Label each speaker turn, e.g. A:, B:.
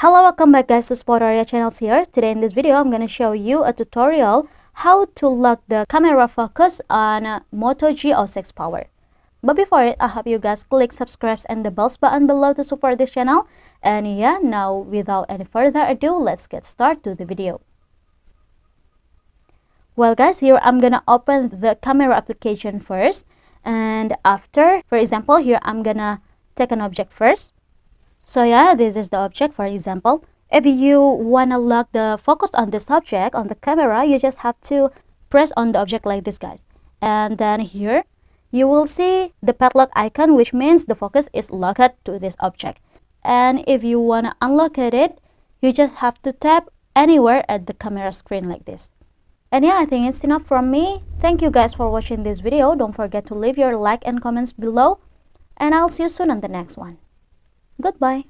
A: Hello, welcome back guys to Spotaria channels here. Today in this video, I'm going to show you a tutorial how to lock the camera focus on Moto G06 Power. But before it, I hope you guys click subscribe and the bells button below to support this channel. And yeah, now without any further ado, let's get started to the video. Well guys, here I'm going to open the camera application first. And after, for example, here I'm going to take an object first. So yeah, this is the object. For example, if you want to lock the focus on this object on the camera, you just have to press on the object like this, guys. And then here you will see the padlock icon, which means the focus is locked to this object. And if you want to unlock it, you just have to tap anywhere at the camera screen like this. And yeah, I think it's enough from me. Thank you guys for watching this video. Don't forget to leave your like and comments below, and I'll see you soon on the next one. Goodbye.